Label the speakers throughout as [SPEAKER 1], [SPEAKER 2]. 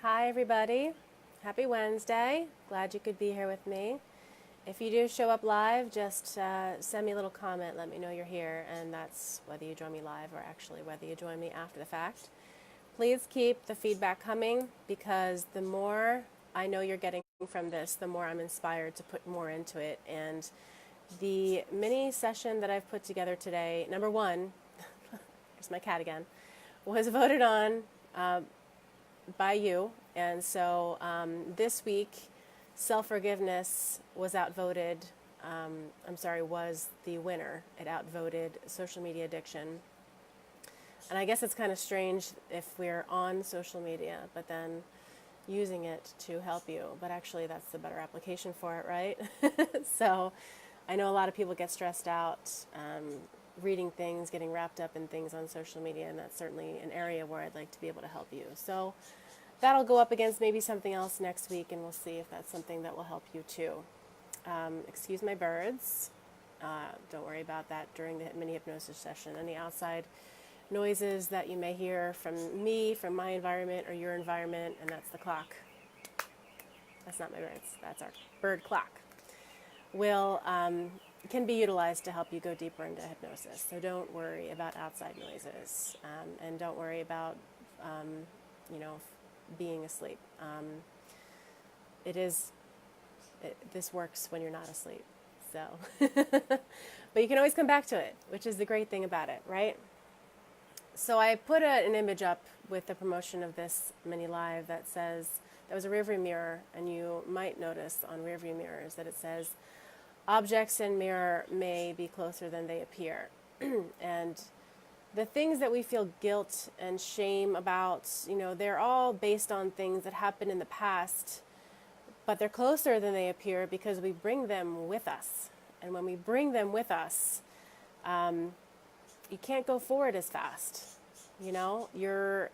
[SPEAKER 1] Hi, everybody. Happy Wednesday. Glad you could be here with me. If you do show up live, just send me a little comment. Let me know you're here, and that's whether you join me live or actually whether you join me after the fact. Please keep the feedback coming because the more I know you're getting from this, the more I'm inspired to put more into it. And the mini session that I've put together today, number one, there's my cat again, was voted on by you. And so this week, self-forgiveness was outvoted, was the winner. It outvoted social media addiction. And I guess it's kind of strange if we're on social media, but then using it to help you. But actually, that's the better application for it, right? So I know a lot of people get stressed out reading things, getting wrapped up in things on social media, and that's certainly an area where I'd like to be able to help you. So that'll go up against maybe something else next week, and we'll see if that's something that will help you too. Excuse my birds. Don't worry about that during the mini-hypnosis session. Any outside noises that you may hear from me, from my environment, or your environment, and that's the clock. That's not my birds. That's our bird clock. Can be utilized to help you go deeper into hypnosis. So don't worry about outside noises, and don't worry about, being asleep. This works when you're not asleep. So, but you can always come back to it, which is the great thing about it, right? So I put an image up with the promotion of this mini live that was a rearview mirror, and you might notice on rearview mirrors that it says, objects in mirror may be closer than they appear. And the things that we feel guilt and shame about, they're all based on things that happened in the past, but they're closer than they appear because we bring them with us. And when we bring them with us, you can't go forward as fast. You're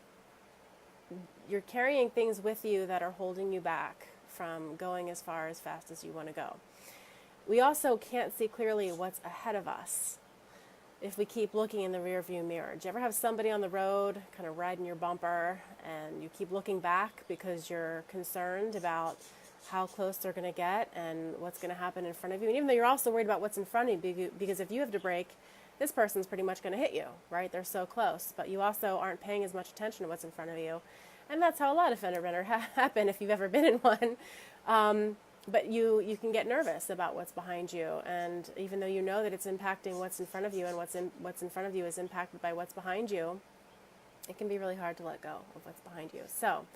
[SPEAKER 1] carrying things with you that are holding you back from going as far as fast as you want to go. We also can't see clearly what's ahead of us if we keep looking in the rearview mirror. Do you ever have somebody on the road kind of riding your bumper and you keep looking back because you're concerned about how close they're going to get and what's going to happen in front of you? And even though you're also worried about what's in front of you, because if you have to brake, this person's pretty much going to hit you, right? They're so close, but you also aren't paying as much attention to what's in front of you. And that's how a lot of fender bender happen if you've ever been in one. But you can get nervous about what's behind you, and even though you know that it's impacting what's in front of you, and what's in front of you is impacted by what's behind you, it can be really hard to let go of what's behind you. So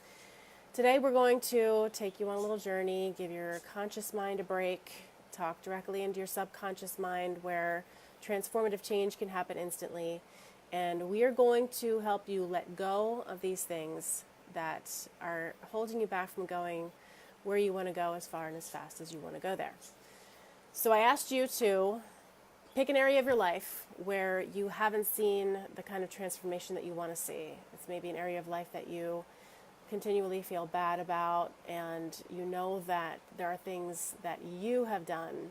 [SPEAKER 1] today we're going to take you on a little journey, give your conscious mind a break, talk directly into your subconscious mind where transformative change can happen instantly, and we are going to help you let go of these things that are holding you back from going where you want to go as far and as fast as you want to go there. So I asked you to pick an area of your life where you haven't seen the kind of transformation that you want to see. It's maybe an area of life that you continually feel bad about, and you know that there are things that you have done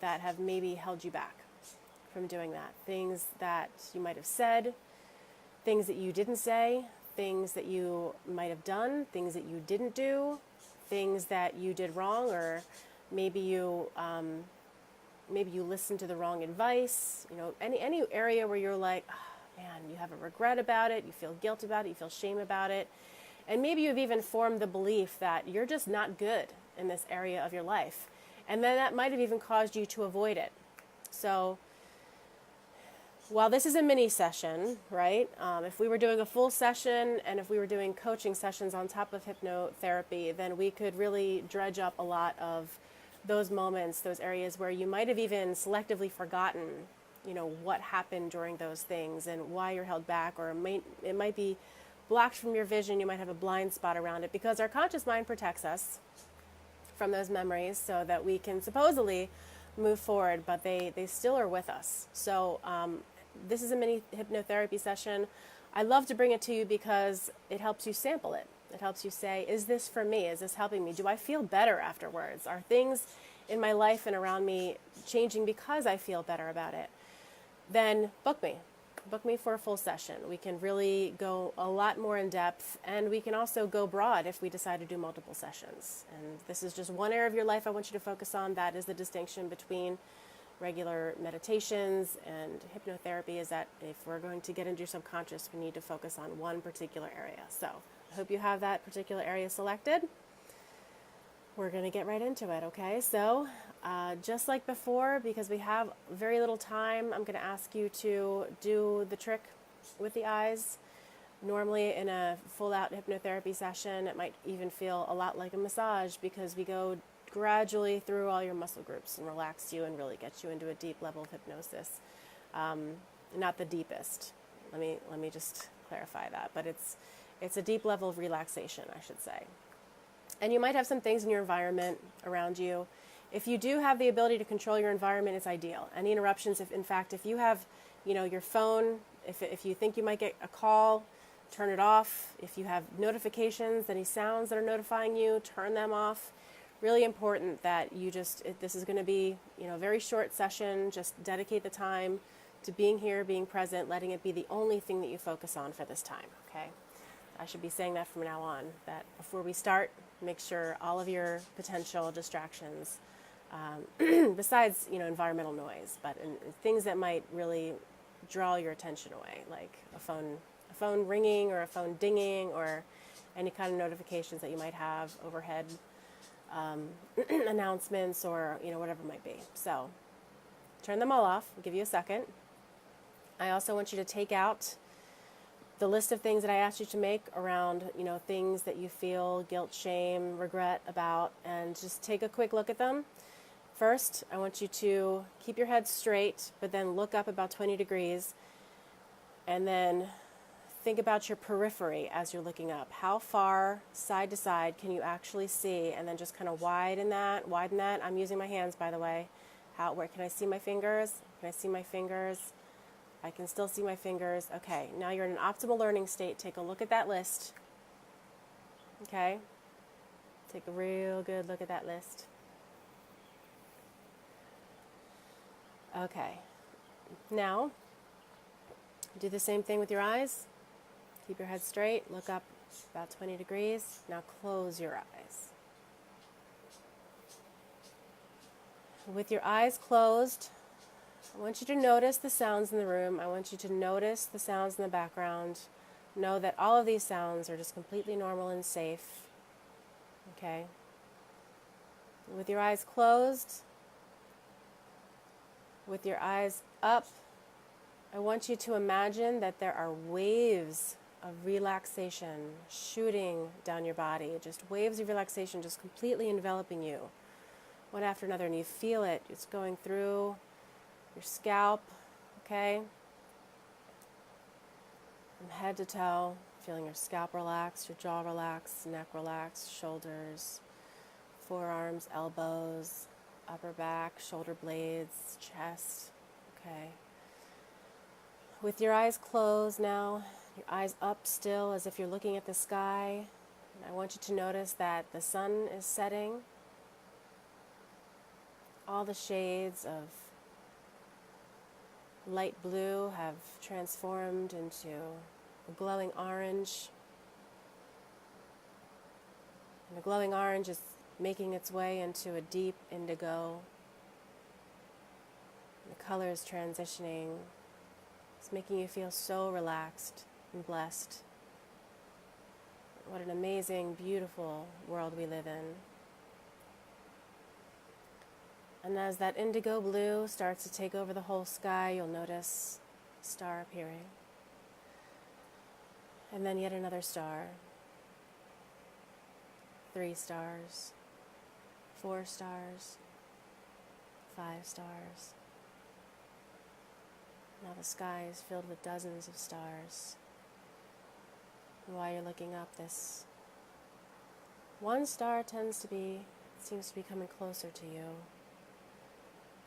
[SPEAKER 1] that have maybe held you back from doing that. Things that you might have said, things that you didn't say, things that you might have done, things that you didn't do, things that you did wrong, or maybe you listened to the wrong advice. Any area where you're like, oh, man, you have a regret about it, you feel guilt about it, you feel shame about it, and maybe you've even formed the belief that you're just not good in this area of your life, and then that might have even caused you to avoid it. So while this is a mini session, right, if we were doing a full session and if we were doing coaching sessions on top of hypnotherapy, then we could really dredge up a lot of those moments, those areas where you might have even selectively forgotten, what happened during those things and why you're held back, or it might be blocked from your vision. You might have a blind spot around it because our conscious mind protects us from those memories so that we can supposedly move forward, but they still are with us. So this is a mini hypnotherapy session. I love to bring it to you because it helps you sample it. It helps you say, is this for me? Is this helping me? Do I feel better afterwards? Are things in my life and around me changing because I feel better about it? Then book me. book me for a full session. We can really go a lot more in depth, and we can also go broad if we decide to do multiple sessions. And this is just one area of your life I want you to focus on. That is the distinction between regular meditations and hypnotherapy, is that if we're going to get into your subconscious, we need to focus on one particular area. So I hope you have that particular area selected. We're going to get right into it, okay? So just like before, because we have very little time, I'm going to ask you to do the trick with the eyes. Normally in a full-out hypnotherapy session, it might even feel a lot like a massage, because we go gradually through all your muscle groups and relax you and really get you into a deep level of hypnosis. Not the deepest. Let me just clarify that, but it's a deep level of relaxation, I should say. And you might have some things in your environment around you. If you do have the ability to control your environment, it's ideal. Any interruptions, if you have, your phone, if you think you might get a call, turn it off. If you have notifications, any sounds that are notifying you, turn them off. Really important that you this is going to be, a very short session. Just dedicate the time to being here, being present, letting it be the only thing that you focus on for this time, okay? I should be saying that from now on, that before we start, make sure all of your potential distractions, besides, environmental noise, but things that might really draw your attention away, like a phone ringing or a phone dinging or any kind of notifications that you might have overhead, announcements or, whatever it might be. So turn them all off. I'll give you a second. I also want you to take out the list of things that I asked you to make around, things that you feel guilt, shame, regret about, and just take a quick look at them. First, I want you to keep your head straight, but then look up about 20 degrees, and then think about your periphery as you're looking up. How far side to side can you actually see? And then just kind of widen that. I'm using my hands, by the way. Where can I see my fingers? Can I see my fingers? I can still see my fingers. Okay, now you're in an optimal learning state. Take a look at that list. Okay? Take a real good look at that list. Okay. Now, do the same thing with your eyes. Keep your head straight. Look up about 20 degrees. Now close your eyes. With your eyes closed, I want you to notice the sounds in the room. I want you to notice the sounds in the background. Know that all of these sounds are just completely normal and safe. Okay? With your eyes closed, with your eyes up, I want you to imagine that there are waves of relaxation shooting down your body. Just waves of relaxation just completely enveloping you, one after another, and you feel it. It's going through your scalp, okay? From head to toe, feeling your scalp relax, your jaw relax, neck relax, shoulders, forearms, elbows, upper back, shoulder blades, chest, okay? With your eyes closed now, your eyes up still as if you're looking at the sky, and I want you to notice that the sun is setting. All the shades of light blue have transformed into a glowing orange. And the glowing orange is making its way into a deep indigo. The color is transitioning. It's making you feel so relaxed and blessed. What an amazing, beautiful world we live in. And as that indigo blue starts to take over the whole sky, you'll notice a star appearing. And then yet another star. 3 stars. 4 stars. 5 stars. Now the sky is filled with dozens of stars. And while you're looking up, this one star seems to be coming closer to you.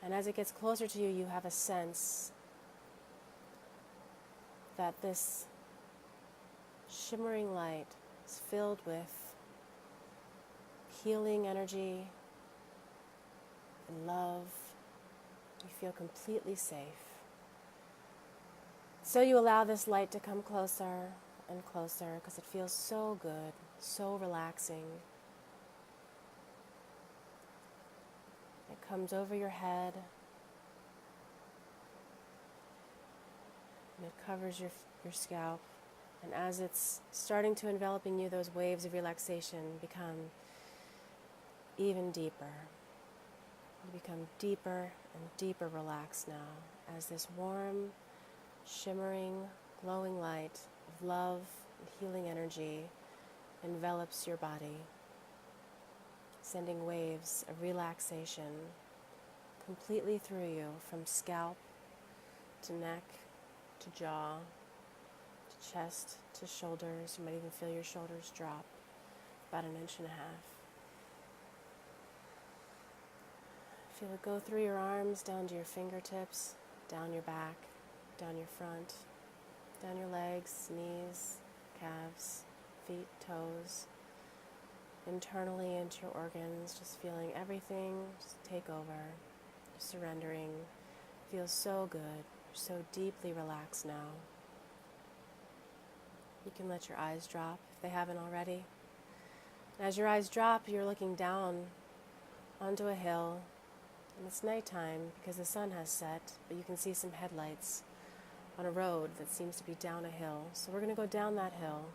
[SPEAKER 1] And as it gets closer to you, you have a sense that this shimmering light is filled with healing energy and love. You feel completely safe. So you allow this light to come closer and closer because it feels so good, so relaxing. It comes over your head and it covers your scalp. And as it's starting to enveloping you, those waves of relaxation become even deeper. You become deeper and deeper relaxed now as this warm, shimmering, glowing light of love and healing energy envelops your body, sending waves of relaxation completely through you from scalp to neck to jaw to chest to shoulders. You might even feel your shoulders drop about 1.5 inches. Feel it go through your arms, down to your fingertips, down your back, down your front, down your legs, knees, calves, feet, toes, internally into your organs, just feeling everything just take over, surrendering. Feels so good. You're so deeply relaxed now. You can let your eyes drop if they haven't already. And as your eyes drop, you're looking down onto a hill. And it's nighttime because the sun has set, but you can see some headlights on a road that seems to be down a hill. So we're going to go down that hill.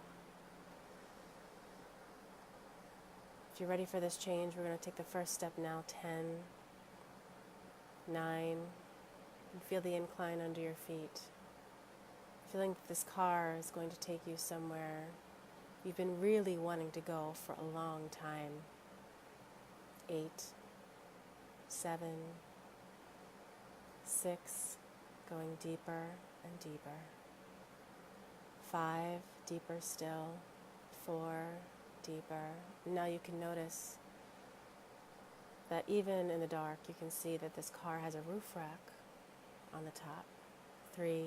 [SPEAKER 1] If you're ready for this change, we're going to take the first step now. 10, 9, and feel the incline under your feet. Feeling that this car is going to take you somewhere you've been really wanting to go for a long time. 8, 7, 6, going deeper and deeper. 5, deeper still. 4, deeper. Now you can notice that even in the dark, you can see that this car has a roof rack on the top. 3,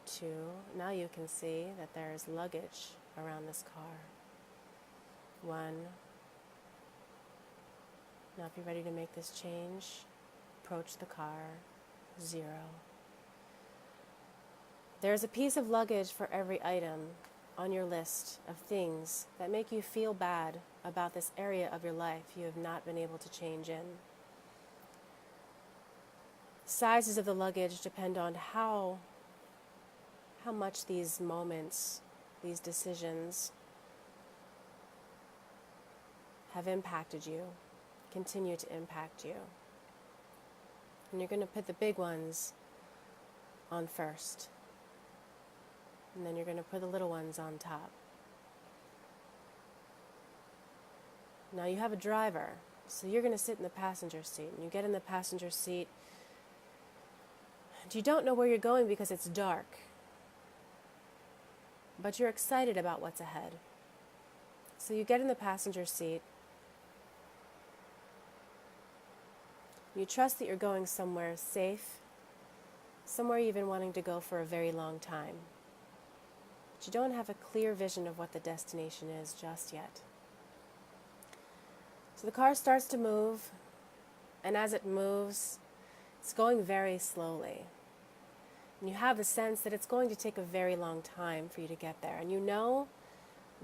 [SPEAKER 1] 2. Now you can see that there's luggage around this car. 1. Now if you're ready to make this change, approach the car. 0. There's a piece of luggage for every item on your list of things that make you feel bad about this area of your life you have not been able to change in. Sizes of the luggage depend on how much these moments, these decisions have impacted you, continue to impact you. And you're going to put the big ones on first. And then you're going to put the little ones on top. Now you have a driver, so you're going to sit in the passenger seat. And you get in the passenger seat. And you don't know where you're going because it's dark. But you're excited about what's ahead. So you get in the passenger seat. You trust that you're going somewhere safe, somewhere you've been wanting to go for a very long time. But you don't have a clear vision of what the destination is just yet. So the car starts to move, and as it moves, it's going very slowly. And you have the sense that it's going to take a very long time for you to get there. And you know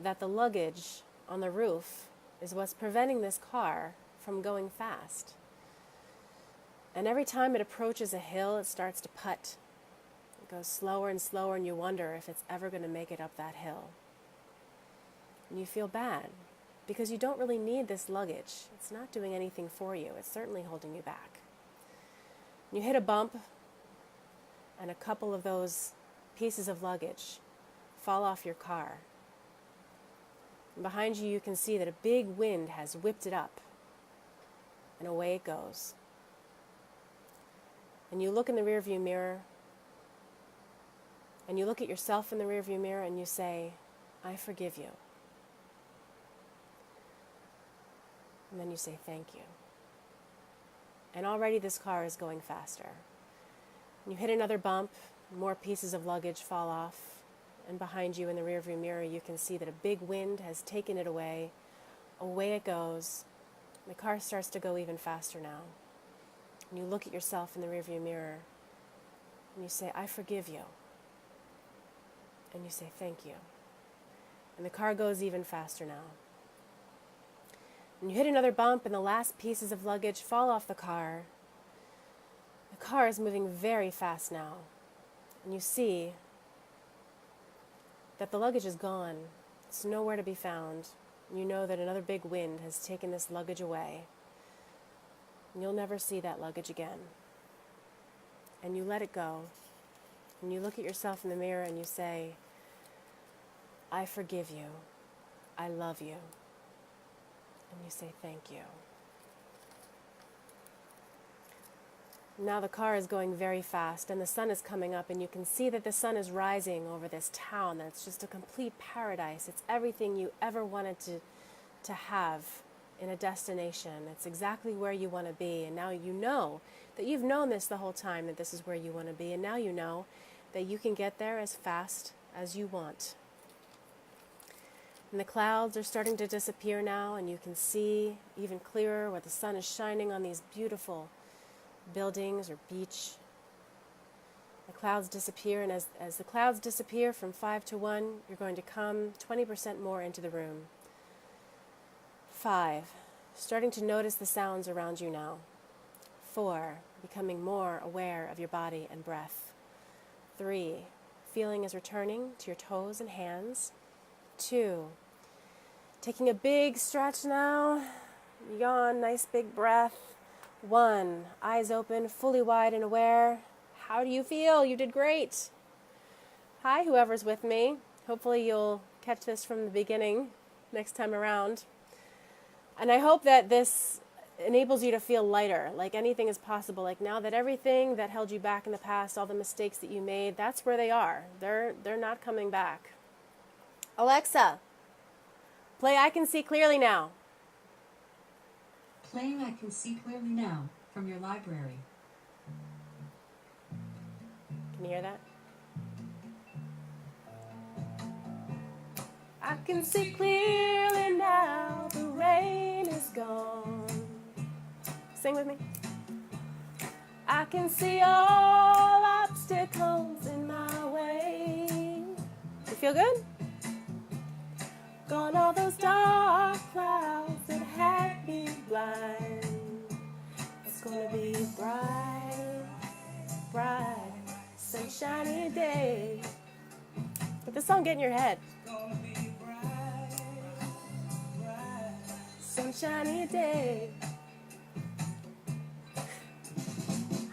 [SPEAKER 1] that the luggage on the roof is what's preventing this car from going fast. And every time it approaches a hill, it starts to putt. It goes slower and slower, and you wonder if it's ever going to make it up that hill. And you feel bad, because you don't really need this luggage. It's not doing anything for you. It's certainly holding you back. You hit a bump, and a couple of those pieces of luggage fall off your car. And behind you, you can see that a big wind has whipped it up, and away it goes. And you look in the rearview mirror, and you look at yourself in the rearview mirror, and you say, I forgive you. And then you say, thank you. And already this car is going faster. You hit another bump, more pieces of luggage fall off, and behind you in the rearview mirror you can see that a big wind has taken it away. Away it goes. The car starts to go even faster now. And you look at yourself in the rearview mirror, and you say, I forgive you. and you say thank you. And the car goes even faster now. And you hit another bump and the last pieces of luggage fall off the car. The car is moving very fast now. And you see that the luggage is gone. It's nowhere to be found. You know that another big wind has taken this luggage away. And you'll never see that luggage again. And you let it go. And you look at yourself in the mirror and you say, I forgive you. I love you. And you say thank you. Now the car is going very fast and the sun is coming up and you can see that the sun is rising over this town. That's just a complete paradise. It's everything you ever wanted to have in a destination. It's exactly where you want to be. And now you know that you've known this the whole time, that this is where you want to be. And now you know that you can get there as fast as you want. And the clouds are starting to disappear now, and you can see even clearer where the sun is shining on these beautiful buildings or beach. The clouds disappear, and as the clouds disappear from 5 to 1, you're going to come 20% more into the room. 5, starting to notice the sounds around you now. 4, becoming more aware of your body and breath. 3, feeling is returning to your toes and hands. 2, taking a big stretch now. Yawn, nice big breath. 1, eyes open, fully wide and aware. How do you feel? You did great. Hi, whoever's with me. Hopefully you'll catch this from the beginning next time around. And I hope that this enables you to feel lighter, like anything is possible. Like now that everything that held you back in the past, all the mistakes that you made, that's where they are. They're not coming back. Alexa, play I Can See Clearly Now.
[SPEAKER 2] Playing I Can See Clearly Now from your library.
[SPEAKER 1] Can you hear that? I can see clearly now, the rain is gone. Sing with me. I can see all obstacles in my way. You feel good? Gone all those dark clouds that had me blind. It's gonna be a bright, bright, sunshiny day. Let this song get in your head. Sunshiny day.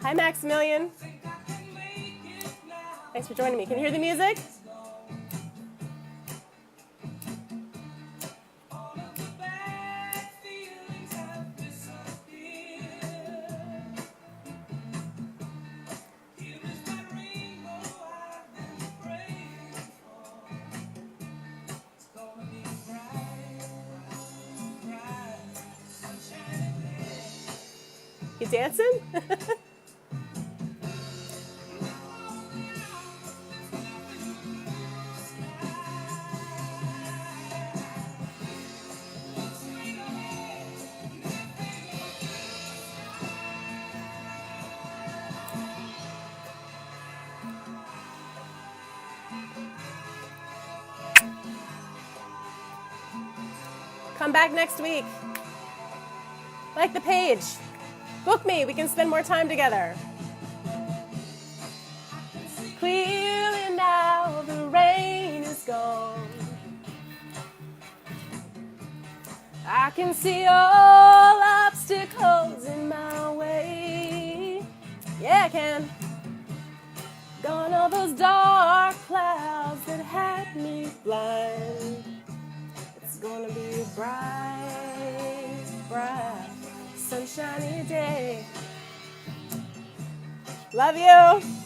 [SPEAKER 1] Hi, Maximilian. Thanks for joining me. Can you hear the music? You dancing? Come back next week. Like the page. Book me. We can spend more time together. Clearly now the rain is gone. I can see all obstacles in my way. Yeah, I can. Gone all those dark clouds that had me blind. It's gonna be a bright, bright, sunshiny day. Love you.